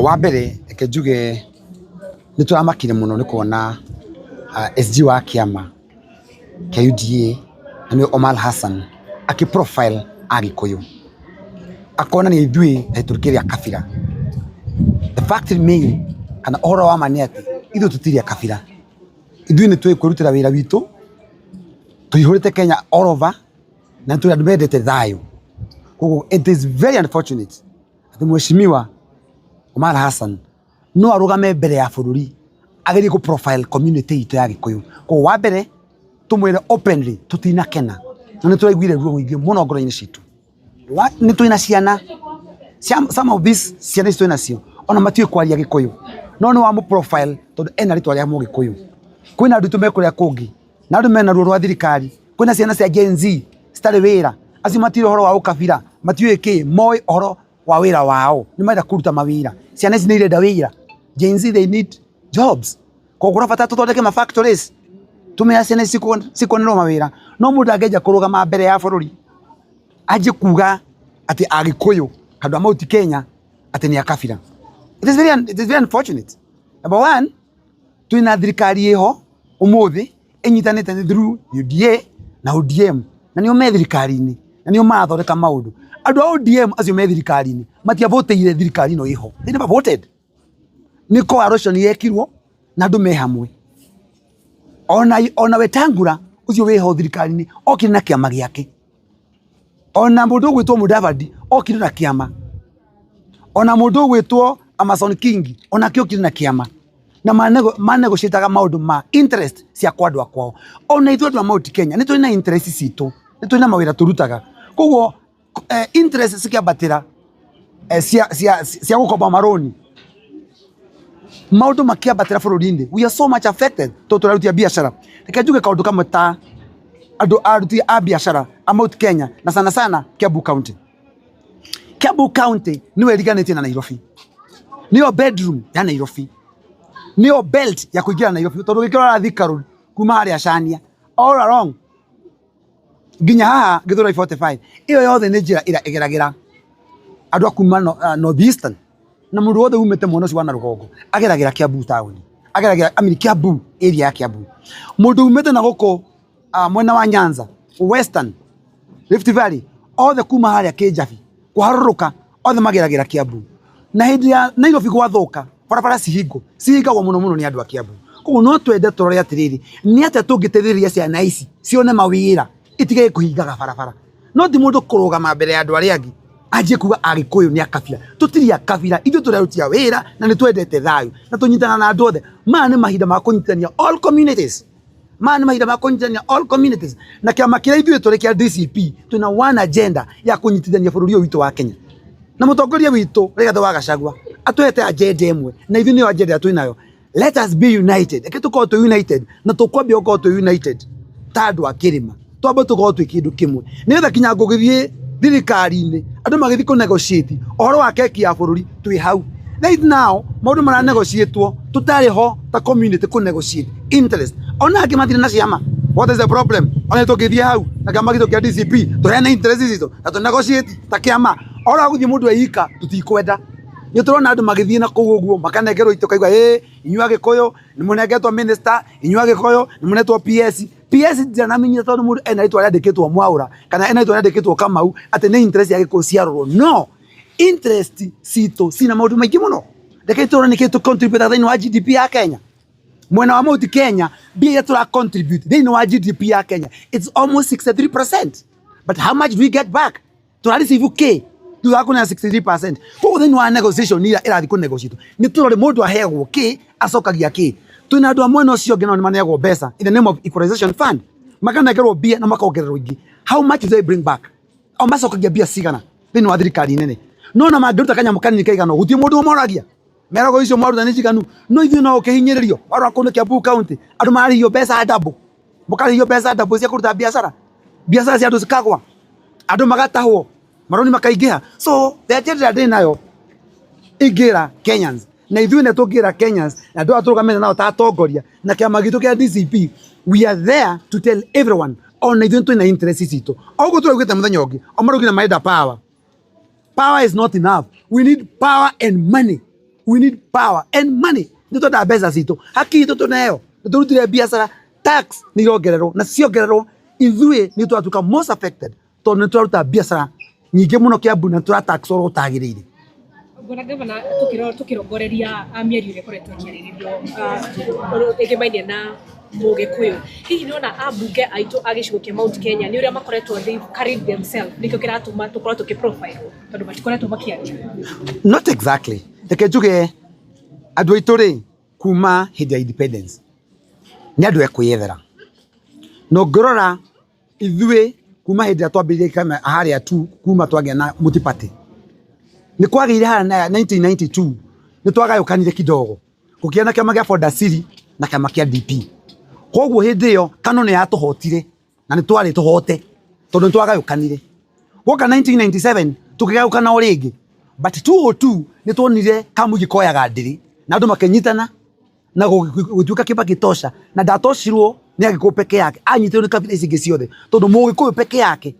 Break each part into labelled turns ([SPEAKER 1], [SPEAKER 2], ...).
[SPEAKER 1] Wa mbere reke njuge nĩ tũramakire mũno nĩ kuona SG wa kĩama kĩa UDA na nĩ Omar Hassan profile Agĩkũyũ akona nĩ ithuĩ tũrĩ a kabira. The fact remains kana ũhoro wa ma nĩ atĩ ithuĩ tũtirĩ a kabira, ithuĩ nĩ tũĩ kwĩrutĩra wĩra witũ, tũihũrĩte Kenya all over na tũrĩ andũ mendete thayũ. Koguo it is very unfortunate atĩ mheshimiwa Omar Hassan no arugame mbere ya bũrũri agerie ku profile community itũ ya Gĩkũyũ. Koguo wa mbere tũmwĩre openly tũtinakena na nĩ tũraiguire ruo mũingĩ mũno ngoro-inĩ citũ. Nĩ twĩna ciana, some of these ciana ici twĩnacio ona matiũĩ kwaria Gĩkũyũ, no nĩ wa mũ profile tondũ ena rĩtwa rĩa Mũgĩkũyũ. Kwĩna andũ tũmekũrĩa kũngĩ na andũ mena ruo rwa thirikari, kwĩna ciana cia Gen Z citarĩ wĩra, acio matirĩ ũhoro wa ũkabira, matiũĩ kĩ, moĩ ũhoro wa wĩra wao, nĩ marenda kũruta mawĩra. Ciana ici nĩ irenda wĩra, Gen Z they need jobs. Koguo ũrabata tũthondeke ma factories, tũmenya ciana ici cikuonerwo mawĩra. No mũndũ angĩenja kũrũgama mbere ya bũrũri anjie kuga atĩ Agĩkũyũ handũ Mount Kenya atĩ nĩ a kabira. It is very unfortunate. Number one, twĩna thirikari ĩho ũmũthĩ ĩnyitanĩte through UDA na ODM, na nĩo me thirikari-inĩ na nĩo marathondeka maũndũ. Andũ a ODM acio me thirikari-inĩ matiavoteire thirikari ĩno ĩho, they never voted. Nĩ coalition yekirwo na andũ me hamwe. Ona Wetangula ucio wĩho thirikari-inĩ okire na kĩama gĩake. Ona mũndũ ũgwĩtwo Mudavadi okire na kĩama. Ona mũndũ ũgwĩtwo Amason King onake okire na kĩama. Na manegotiataga maũndũ ma interest cia kwandũ akwao. Ona ithuĩ andũ a Mount Kenya nĩ tũrĩ na interest citũ, nĩ tũrĩ na mawĩra tũrutaga. Koguo interest cikĩambatĩra cia gũkomba maroni, maũndũ makĩambatĩra bũrũri-inĩ, we are so much affected tondũ tũrarutia biacara. Reke njuge kaũndũ kamwe ta andũ aruti a biacara a Mount Kenya na sana sana Kiambu County. Kiambu County nĩwe ĩriganĩtie na Nairobi, nĩyo bedroom ya Nairobi, nĩyo belt ya kũingĩra Nairobi. Tondũ gĩkĩrora Thika Road kuma harĩa Chania all along nginya haha Gĩthũrai 45, ĩyo yothe nĩ njĩra ĩrĩa ĩgeragĩra andũ a kuma North Eastern na mũndũ wothe umĩte mwena ũcio wa rũgongo ageragĩra Kiambu town, ageragĩra Kiambu area ya Kiambu. Mũndũ umĩte na gũkũ mwena wa Nyanza Western Rift Valley othe kuma harĩa Kĩjabi kũharũrũka othe mageragĩra Kiambu. Na hĩndĩ ya Nairobi gwathũka barabara cihingagwo mũno nĩ andũ a Kiambu. Koguo no twende tũrore atĩrĩrĩ, nĩ atĩa tũngĩteithĩrĩria ciana ici cione mawĩra itige kũhingaga barabara. No ti mũndũ kũrũgama mbere ya andũ arĩa angĩ anjie kuga Agĩkũyũ nĩ a kabira. Tũtirĩ a kabira, ithuĩ tũrerutia wĩra na nĩ twendete thayũ na tũnyitana na andũ othe. Maya nĩ mahinda ma kũnyitithania all communities, maya nĩ mahinda ma kũnyitithania all communities. Na kĩama kĩrĩa ithuĩ tũrĩ kĩa DCP twĩna one agenda ya kũnyitithania bũrũri ũyũ witũ wa Kenya. Na mũtongoria witũ Rigathĩ wa Gachagua atwete agenda ĩmwe na ithuĩ nĩyo agenda twĩnayo. Let us be united. Reke tũkorwo twĩ united na tũkwambia gũkorwo twĩ united ta andũ a kĩrĩma, twambe tũkorwo twĩ kĩndũ kĩmwe, nĩgetha kinya ngũgĩthiĩ thirikari-inĩ andũ magĩthiĩ kũ negotiate ũhoro wa keki ya bũrũri twĩ hau. Right now maũndũ mara negotiatwo tũtarĩ ho ta community kũ negotiate interest. Ona angĩ matirĩ na ciama. What is the problem? Ona tũkĩthiĩ hau na kĩama gitũ kĩa DCP tũheane interest citũ na tũ negotiate ta kĩama. Ora gũthiĩ mũndũ eika tũtikwenda. Nĩ tũrona andũ magĩthiĩ na kũu ũguo makanengerwo itũ kaigua inyuĩ Agĩkũyũ nĩ mũnengetwo minister, inyuĩ Agĩkũyũ nĩ mũnetwo PS. PS ndanamenya tondũ mũndũ ena rĩtwa rĩandĩkĩtwo Mwaũra kana ena rĩtwa rĩandĩkĩtwo Kamau atĩ nĩ interest ya Gĩkũyũ ciarorwo. No, interest citũ cina maũndũ maingĩ mũno. Reke tũrore nĩkĩ tũ contribute thĩinĩ wa GDP ya Kenya. Mwena wa Mount Kenya mbia tũra contribute thĩinĩ wa GDP ya Kenya it's almost 63%. But how much do we get back? Tũra receive kĩ? Tũrakũnea 63%. Koguo thĩinĩ wa negotiation ĩrathiĩ kũ negotiate nĩ tũrore mũndũ aheagwo kĩ acokagia kĩ. Twĩna andũ a mwena ũcio ũngĩ nao nĩ maneagwo mbeca in the name of equalization fund, makanengerwo mbia na makongererwo ingĩ. How much do they bring back? O macokagia mbia cigana thĩinĩ wa thirikari nene. No na mangĩruta kanyamũ kanini kaigana gũtirĩ mũndũ ũmoragia merago icio maruta nĩ njiganu. No ithuĩ no ũkĩhinyĩrĩrio warora kũndũ Kiambu County andũ marĩhio mbeca double, mũkarĩhio mbeca double cia kũruta biacara cia andũ cikagwa, andũ magatahwo, maroni makaingĩha. So the agenda ndĩ nayo ingĩra Kenyans na ithuĩ nĩ tũngĩra Kenyans na andũ atũrũgamĩte nao ta atongoria na kĩama gitũ kĩa DCP. We are there to tell everyone ona ithuĩ twĩna interest citũ. Oguo tũraugĩte mũthenya ũngĩ o marugire marenda power power is not enough. We need power and money. We need power and money. Nito da beza zito. Haki ito tunayo. Nito biashara tax ni rogerero na sio gerero ithuĩ nĩ twatuĩka most affected tondũ nĩ twaruta biashara nyingĩ mũno Kiambu na tũra tax oro ũtagĩrĩire.
[SPEAKER 2] Ngona gavana tukirongoreria mĩario ĩrĩa ĩkoretwo ĩkĩarĩrĩrio ĩkĩmainia na Mũgĩkũyũ. Hihi nĩona ambunge aitũ a gĩcigo kĩa Mount Kenya nĩ ũrĩa makoretwo they carried themselves nĩkĩo kĩratũma tũkorwo tũkĩprofile tondũ matikoretwo makĩaria.
[SPEAKER 1] Not exactly. Reke njuge andũ aitũ rĩ kuma hĩndĩ ya independence nĩ andũ ekwĩyethera. No ngorora ithuĩ kuma hĩndĩ ya twambĩrĩirie kama harĩa tu kuma twagĩa na multi-party. Nĩ kwagĩire hara na 1992 nĩ twagayũkanire kidogo. Gũkĩgĩa na kĩama gĩa Ford Asili na kĩama kĩa DP. Koguo hĩndĩ ĩyo KANU nĩ yatũhotire na nĩ twarĩ tũhote tondũ nĩ twagayũkanire. Gũka 1997 tũkĩgayũkana o rĩngĩ. But 202 nĩ tuonire Kamũgĩ koyaga ndĩrĩ na andũ makĩnyitana na gũtuĩka Kibaki tosha na ndatocirwo nĩ Agĩkũyũ peke yake anyitĩrwo nĩ kabira ici ingĩ ciothe tondũ Mũgĩkũyũ peke yake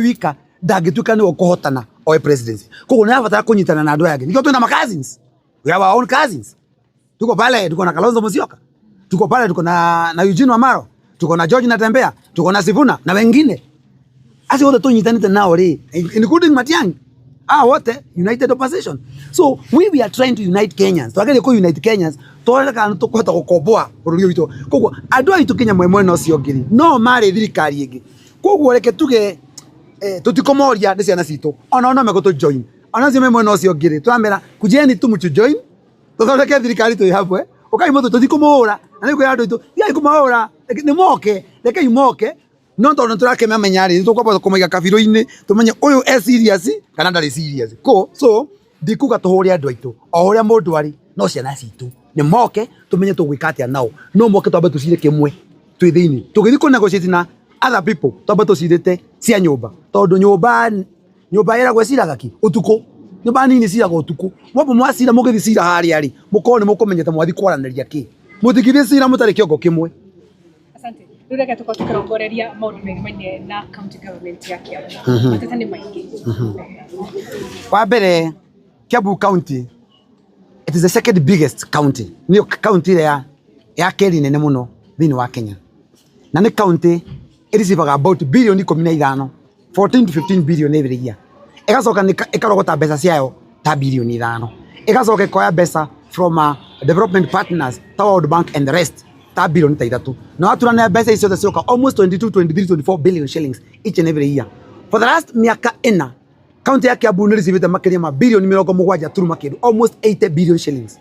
[SPEAKER 1] wika ndangĩtuĩka nĩwe kũhotana oe presidency. Koguo nĩ abatara kũnyitana na andũ aya angĩ. Nĩkĩo twĩna cousins. We have our own cousins. Tuko pale tuko na Kalonzo Musyoka. Tuko pale tuko na Eugene Wamalwa. Tuko na George Natembeya. Tuko na Sifuna na wengine. Asi wote tunyitanite nao leo including Matiang'i. Wote united opposition. So we are trying to unite Kenyans. Twagere ko unite Kenyans. Twagere tukota gukomboa bururi witu. Koguo andu aitu Kenya mwemwe no cio ngiri. No mari thirikari ingi. Koguo reke tuge tutikomoria nĩ ciana citũ. Ona meko tu join. Ona cio mwemwe no cio ngiri. Twamera kujeni tu muchu join. Tuthondeke thirikari tu hamwe. Ukai mutu tutikomoora. Na nĩ kwĩra andu aitu, "Igai kumoora." Nĩ moke. Reke imoke. No tondũ tũrakĩmenya rĩ tũkwamba kũmaiga kabiro-inĩ tũmenye ũyũ serious kana ndarĩ serious. So ndikuga tũhũre andũ aitũ o ũrĩa mũndũ arĩ no ciana citũ nĩ moke tũmenye tũgwĩka atĩa nao. No moke twambe tũcire kĩmwe twĩ thĩinĩ. Tũgĩthiĩ kũ negotiate na other people twambe tũcirĩte cia nyũmba tondũ nyũmba ĩragwo ĩciraga ki ũtukũ. Nyũmba nini ciragwo ũtukũ. Mwambo mwacira mũgĩthiĩ cira harĩa rĩ mũkorwo nĩ mũkũmenyete mwathi kwaranĩria kĩ. Mũthikithie cira mũtarĩ kĩongo kĩmwe.
[SPEAKER 2] Asante. Rĩrĩa tukirongoreria maũndũ megiĩ na county government ya Kiambu. Mateta nĩ maingĩ.
[SPEAKER 1] Wa mbere Kiambu County it is the second biggest county. Nĩyo county ya kerĩ nene mũno thĩinĩ wa Kenya. Na nĩ county ĩricivaga about billion 15 14 to 15 billion every year. Ĩgacoka ĩkarogota mbeca ciayo ta billion 5. Ĩgacoka ĩkoya mbeca from development partners ta World Bank and the rest ta billion 3. Na watu na mbeca icio cioka almost 22 23 24 billion shillings each and every year. For the last miaka 4 county ya Kiambu nĩ received makĩria ma billion 70 turuma kĩndũ almost 80 billion shillings.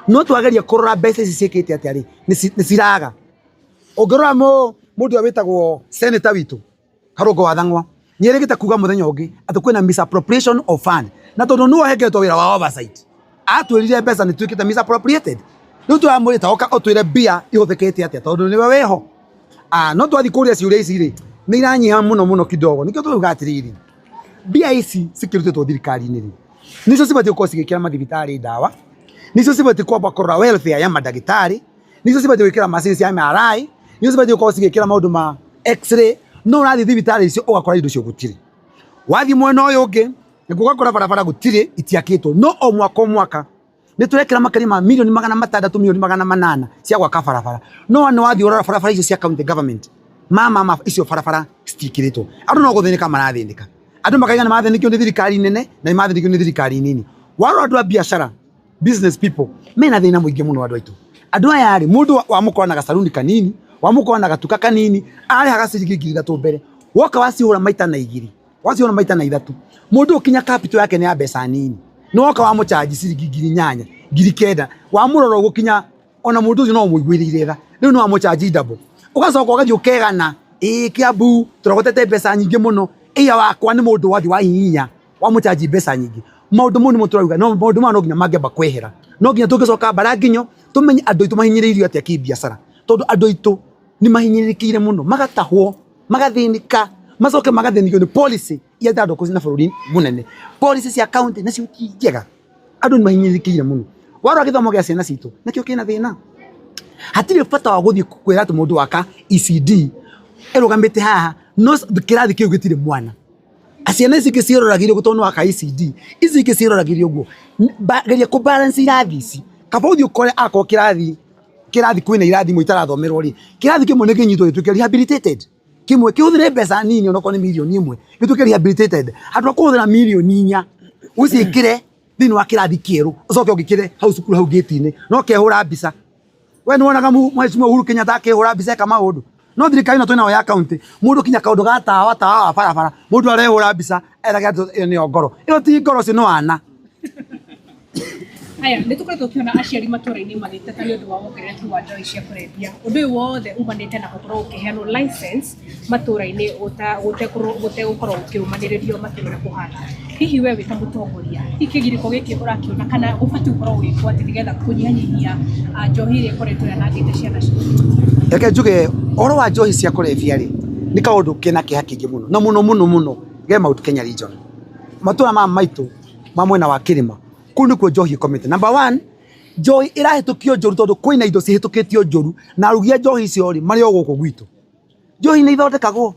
[SPEAKER 1] No twageria kũrora mbeca ici ciĩkĩte atĩa rĩ nĩ ciraga. Ũngĩrora mũndũ wĩtagwo senator witũ Karũngũ wa Thang'wa nĩ erĩgĩte kuga mũthenya ũngĩ atĩ kwĩna misappropriation of fund na tondũ nĩwe ahegetwo wĩra wa oversight atwĩrire mbeca nĩ twĩkĩte misappropriated. Nĩ twamwĩta oka otwĩre mbia ihũthĩkĩte atĩa tondũ nĩwe weho. No twathi kũrĩa ciũria ici rĩ nĩ iranyiha mũno kidogo. Nĩkĩo tũuga atĩrĩrĩ mbia ici cikĩrutĩtwo thirikari-inĩ rĩ nĩcio cibatiĩ gũkorwo cigĩkĩra mathibitarĩ ndawa, nĩcio cibatiĩ kwamba kũrora welfare ya mandagĩtarĩ, nĩcio cibatiĩ gwĩkĩra macini cia MRI, nĩcio cibatiĩ gũkorwo cigĩkĩra maũndũ ma x-ray. No ũrathiĩ thibitarĩ icio ũgakora indo icio gũtirĩ. Wathiĩ mwena ũyũ ũngĩ ũgakora barabara gũtirĩ itiakĩtwo. No o mwaka nĩ tũrekĩra makĩria ma milioni 600 milioni 800 cia gwaka barabara. No nĩ wathiĩ ũrora barabara icio cia county government mama icio barabara citikĩrĩtwo. Andũ no gũthĩnĩka marathĩnĩka. Andũ makaiga nĩ mathĩnĩkio nĩ thirikari nene na nĩ mathĩnĩkio nĩ thirikari nini. Warora andũ a biashara business people mena thĩna mũingĩ mũno andũ aitũ. Andũ aya rĩ mũndũ wamũkorana na gacaruni kanini wamũkorana na gatuka kanini arĩhaga ciringi 3,000 mbere. Woka wacihũra maita na 2 wacihũra maita na 3 mũndũ ũkinya capital yake nĩ ya mbeca nini. No woka wamũcharge ciringi 8,000 9,000 wamũrora gũkinya ona mũndũ ũcio no mũiguĩrĩire tha. Rĩu no wamũcharge double. Ũgacoka ũgathiĩ ũkegana Kiambu tũrogotete mbeca nyingĩ mũno. Iya wakwa nĩ mũndũ wathi wahihinya wamũcharge mbeca nyingĩ. Maũndũ mau nĩ mũtũrauga no maũndũ ma no nginya mangĩamba kwehera. No nginya tũngĩcoka bara nginyo tũmenye andũ aitũ mahinyĩrĩirio atĩa kĩbiacara. Tondũ andũ aitũ nĩ mahinyĩrĩkĩire mũno magatahwo magathĩnĩka macoke magathĩnĩkio nĩ policy ya andũ kũcina bũrũri mũnene. Policy cia county nacio ti njega. Andũ nĩ mahinyĩrĩkĩire mũno. Warora gĩthomo gĩa ciana citũ nakĩo kĩna thĩna. Hatirĩ bata wa gũthiĩ kwĩra atĩ mũndũ waka ECD ĩrũgamĩte haha no kĩrathi kĩu gĩtirĩ mwana. Aciana ici kiciroragirio gutono aka ICD ici kiciroragirio guo geria ku balance irathi ici kaba uthi ukore ako kirathi kwina irathi mu itarathomerwo ri kirathi kimwe ni kinyitwo gituke rehabilitated kimwe kiuthire mbeca nini onako ni milioni imwe gituke rehabilitated andũ akuthira milioni 4 ucikire thini wa kirathi kieru ucoke ugikire hau cukuru hau gate-ini no kehura mbica we ni wonaga Mheshimiwa Uhuru Kenyatta akehura mbica eka maundu no thirikari no twina ya county mundu kinya kaundu ga tawa wa barabara mundu arehura mbica eraga ni ngoro iyo ti ngoro cino ana.
[SPEAKER 2] Aya nä tå koretwo kä ona aciari matå-ra-inä magäteta nä å ndå wa wongerereku wa njohi cia kũrebia å ndå å yå wothe umanä te na gå korwo å kä heanwo matå-ra-inä gå tegåkorwo å kä umanä rä rio matå-ra kå hana hihi we wä ta må tongoria kä girä ko gä kä å rakä ona kana gå batiä gå korwo gå gä kwo atä nä getha kå nyihanyihia njohi ä rä a ĩkoretwo yanangä te ciana citå.
[SPEAKER 1] Reke njuge ũhoro wa njohi cia kũrebia rĩ nĩ kaũndũ kena kĩeha kĩingĩ mũno na mũno ge Mount Kenya region matũra maitũ ma mwena wa kĩrĩma kũu nĩkuo njohi ĩkomete. Number 1 njohi ĩrahĩtũkio njũru tondũ kwĩna indo cihĩtũkĩtio njũru na arugia njohi icio rĩ marĩ o gũkũ gwitũ. Njohi nĩ ithondekagwo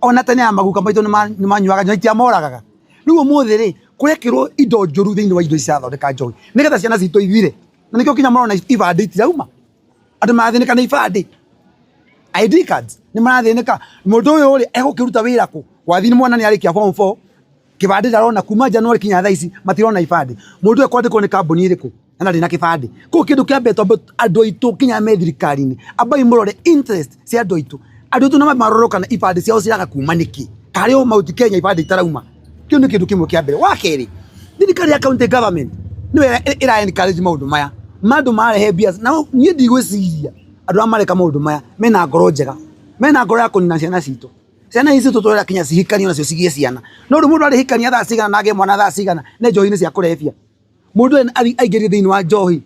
[SPEAKER 1] ona tene ya maguka maitũ nĩ manyuaga njohi itiamoragaga. Rĩu ũmũthĩ rĩ kũrekĩrwo indo njũru thĩinĩ wa indo ici cirathondeka njohi nĩgetha ciana citũ ithire na nĩkĩo kinya marona ibandĩ itirauma andũ marathĩnĩka nĩ ibandĩ ID cards nĩ marathĩnĩka mũndũ ũyũ rĩ egũkĩruta wĩra kũ wathi nĩ mwana nĩ arĩkia form 4 kibandĩ ndarona kuma January kinya thaa ici matirona ibandĩ mũndũ ekwandĩkwo nĩ kambuni ĩrĩkũ na ndarĩ na kibandĩ kũu kĩndũ kĩa mbere tondũ andũ aitũ kinya me thirikari-inĩ ambai mũrore interest cia andũ aitũ no marorwo kana ibandĩ ciao ciraga kuma nĩkĩ karĩ o Mount Kenya ibandĩ itarauma. Kĩu nĩ kĩndũ kĩmwe kĩa mbere. Wa kerĩ thirikari ya county government nĩwe ĩra encourage maũndũ maya mandũ marehe bias na niĩ ndigwĩciria andũ amareka maũndũ maya mena ngoro njega mena ngoro ya kũnina ciana citũ. Ciana ici tũtwĩra kinya cihikanio nacio cigĩe ciana no rĩu mũndũ arĩ hikania thaa cigana na agĩe mwana thaa cigana nĩ njohi-inĩ cia kũrebia mũndũ aingĩrie thĩinĩ wa njohi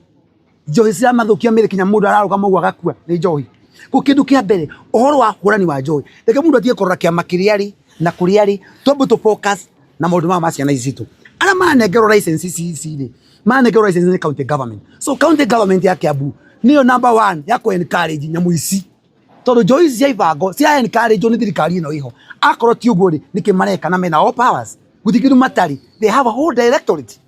[SPEAKER 1] ciramathũkia mĩrĩ kinya mũndũ ararũgama ũguo agakua nĩ njohi. Kũu kĩndũ kĩa mbere ũhoro wa hũrani wa njohi reke mũndũ atige kũrora kĩama kĩrĩa arĩ na kũrĩa arĩ twambe tũ focus na maũndũ maya ma ciana ici citũ arĩa manengerwo license ici rĩ manengerwo license nĩ county government. So county government ya Kiambu nĩyo number 1 ya kũ encourage nyamũ ici tondũ njohi cia ibango cia encourage nĩ thirikari ĩno ĩho akorwo ti ũguo rĩ nĩkĩ mareka na mena all powers gũthikĩrĩria matari they have a whole directorate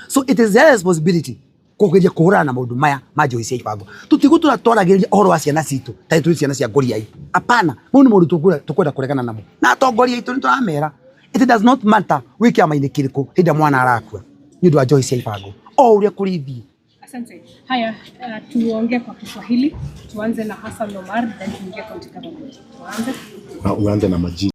[SPEAKER 1] so it is their responsibility kũgeria kũhũrana na maũndũ maya ma njohi cia ibango. Tũtigũtũra twaragĩrĩria ũhoro wa ciana citũ ta tũrĩ ciana cia ngoriai apana mau nĩ maũndũ tũkwenda kũregana namo na atongoria aitũ nĩ tũramera it does not matter wĩ kĩama-inĩ kĩrĩkũ hĩndĩ mwana arakua nĩ ũndũ wa njohi cia ibango o ũrĩa kũrĩthiĩ.
[SPEAKER 2] Asante. Haya, tuongee kwa Kiswahili. Tuanze na Hassan Omar, then tuingie katika government. Tuanze.
[SPEAKER 3] Uanze na majina.